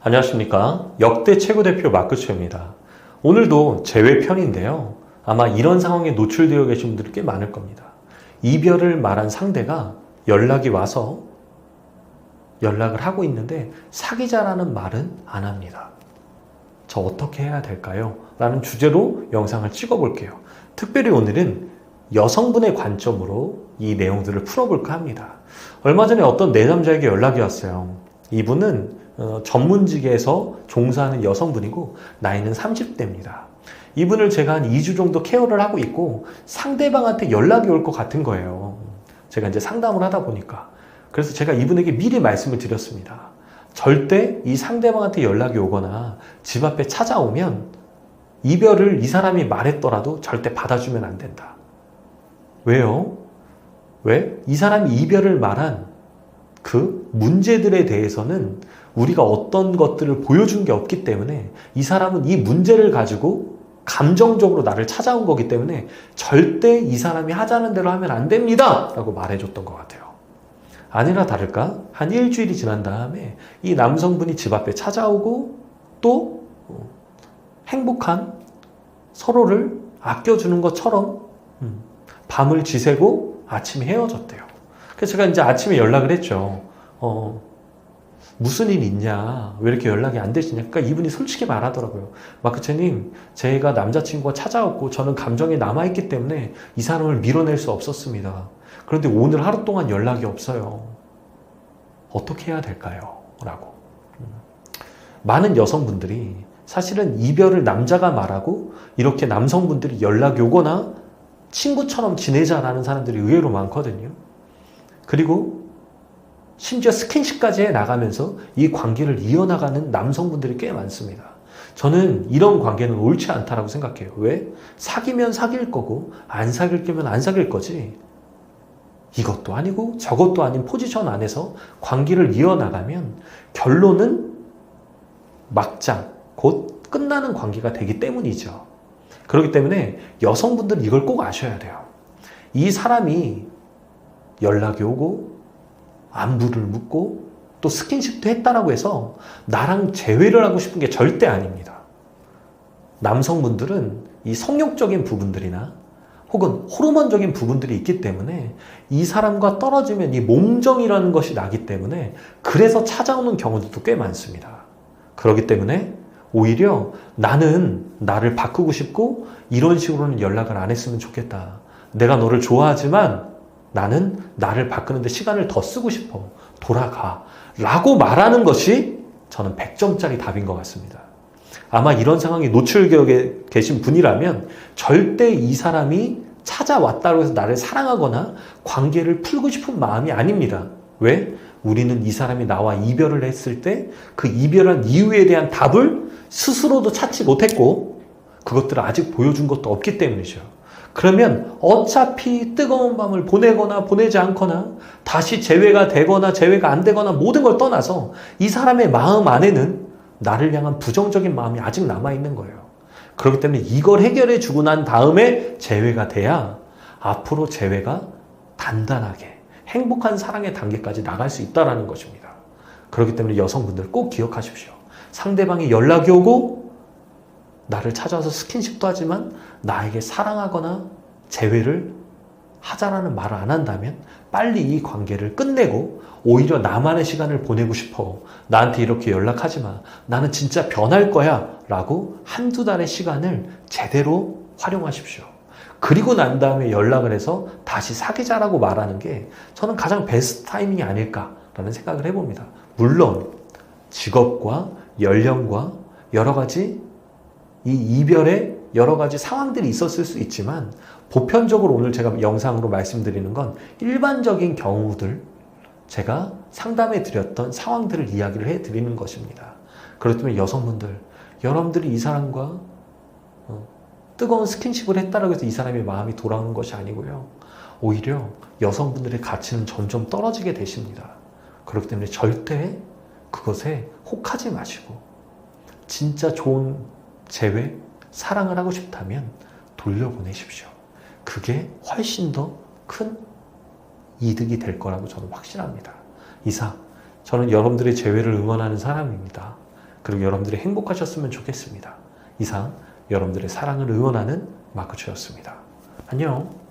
안녕하십니까. 역대 최고 대표 마크초입니다. 오늘도 재회 편인데요. 아마 이런 상황에 노출되어 계신 분들이 꽤 많을 겁니다. 이별을 말한 상대가 연락이 와서 연락을 하고 있는데 사귀자라는 말은 안 합니다. 저 어떻게 해야 될까요? 라는 주제로 영상을 찍어 볼게요. 특별히 오늘은 여성분의 관점으로 이 내용들을 풀어볼까 합니다. 얼마 전에 어떤 내남자에게 연락이 왔어요. 이분은 전문직에서 종사하는 여성분이고 나이는 30대입니다. 이분을 제가 한 2주 정도 케어를 하고 있고 상대방한테 연락이 올 것 같은 거예요. 제가 이제 상담을 하다 보니까. 그래서 제가 이분에게 미리 말씀을 드렸습니다. 절대 이 상대방한테 연락이 오거나 집 앞에 찾아오면 이별을 이 사람이 말했더라도 절대 받아주면 안 된다. 왜요? 왜? 이 사람이 이별을 말한 그 문제들에 대해서는 우리가 어떤 것들을 보여준 게 없기 때문에 이 사람은 이 문제를 가지고 감정적으로 나를 찾아온 거기 때문에 절대 이 사람이 하자는 대로 하면 안 됩니다! 라고 말해줬던 것 같아요. 아니나 다를까? 한 일주일이 지난 다음에 이 남성분이 집 앞에 찾아오고 또 행복한 서로를 아껴주는 것처럼 밤을 지새고 아침에 헤어졌대요. 그래서 제가 이제 아침에 연락을 했죠. 무슨 일 있냐? 왜 이렇게 연락이 안 되시냐? 그러니까 이분이 솔직히 말하더라고요. 마크채님, 제가 남자친구가 찾아왔고 저는 감정이 남아있기 때문에 이 사람을 밀어낼 수 없었습니다. 그런데 오늘 하루 동안 연락이 없어요. 어떻게 해야 될까요? 라고. 많은 여성분들이 사실은 이별을 남자가 말하고 이렇게 남성분들이 연락이 오거나 친구처럼 지내자라는 사람들이 의외로 많거든요. 그리고 심지어 스킨십까지 해나가면서 이 관계를 이어나가는 남성분들이 꽤 많습니다. 저는 이런 관계는 옳지 않다라고 생각해요. 왜? 사귀면 사귈 거고 안 사귈 거면 안 사귈 거지. 이것도 아니고 저것도 아닌 포지션 안에서 관계를 이어나가면 결론은 막장, 곧 끝나는 관계가 되기 때문이죠. 그렇기 때문에 여성분들은 이걸 꼭 아셔야 돼요. 이 사람이 연락이 오고 안부를 묻고 또 스킨십도 했다라고 해서 나랑 재회를 하고 싶은 게 절대 아닙니다. 남성분들은 이 성욕적인 부분들이나 혹은 호르몬적인 부분들이 있기 때문에 이 사람과 떨어지면 이 몸정이라는 것이 나기 때문에 그래서 찾아오는 경우도 꽤 많습니다. 그렇기 때문에 오히려 나는 나를 바꾸고 싶고 이런 식으로는 연락을 안 했으면 좋겠다. 내가 너를 좋아하지만 나는 나를 바꾸는데 시간을 더 쓰고 싶어. 돌아가. 라고 말하는 것이 저는 100점짜리 답인 것 같습니다. 아마 이런 상황에 노출되어 계신 분이라면 절대 이 사람이 찾아왔다고 해서 나를 사랑하거나 관계를 풀고 싶은 마음이 아닙니다. 왜? 우리는 이 사람이 나와 이별을 했을 때 그 이별한 이유에 대한 답을 스스로도 찾지 못했고 그것들을 아직 보여준 것도 없기 때문이죠. 그러면 어차피 뜨거운 밤을 보내거나 보내지 않거나 다시 재회가 되거나 재회가 안 되거나 모든 걸 떠나서 이 사람의 마음 안에는 나를 향한 부정적인 마음이 아직 남아있는 거예요. 그렇기 때문에 이걸 해결해 주고 난 다음에 재회가 돼야 앞으로 재회가 단단하게 행복한 사랑의 단계까지 나갈 수 있다는 것입니다. 그렇기 때문에 여성분들 꼭 기억하십시오. 상대방이 연락이 오고 나를 찾아와서 스킨십도 하지만 나에게 사랑하거나 재회를 하자라는 말을 안 한다면 빨리 이 관계를 끝내고 오히려 나만의 시간을 보내고 싶어. 나한테 이렇게 연락하지 마. 나는 진짜 변할 거야. 라고 한두 달의 시간을 제대로 활용하십시오. 그리고 난 다음에 연락을 해서 다시 사귀자라고 말하는 게 저는 가장 베스트 타이밍이 아닐까라는 생각을 해봅니다. 물론 직업과 연령과 여러 가지 이 이별에 여러 가지 상황들이 있었을 수 있지만 보편적으로 오늘 제가 영상으로 말씀드리는 건 일반적인 경우들 제가 상담해 드렸던 상황들을 이야기를 해 드리는 것입니다. 그렇기 때문에 여성분들, 여러분들이 이 사람과 뜨거운 스킨십을 했다고 해서 이 사람의 마음이 돌아오는 것이 아니고요. 오히려 여성분들의 가치는 점점 떨어지게 되십니다. 그렇기 때문에 절대 그것에 혹하지 마시고 진짜 좋은 재회, 사랑을 하고 싶다면 돌려보내십시오. 그게 훨씬 더 큰 이득이 될 거라고 저는 확신합니다. 이상, 저는 여러분들의 재회를 응원하는 사람입니다. 그리고 여러분들이 행복하셨으면 좋겠습니다. 이상 여러분들의 사랑을 응원하는 마크초였습니다. 안녕.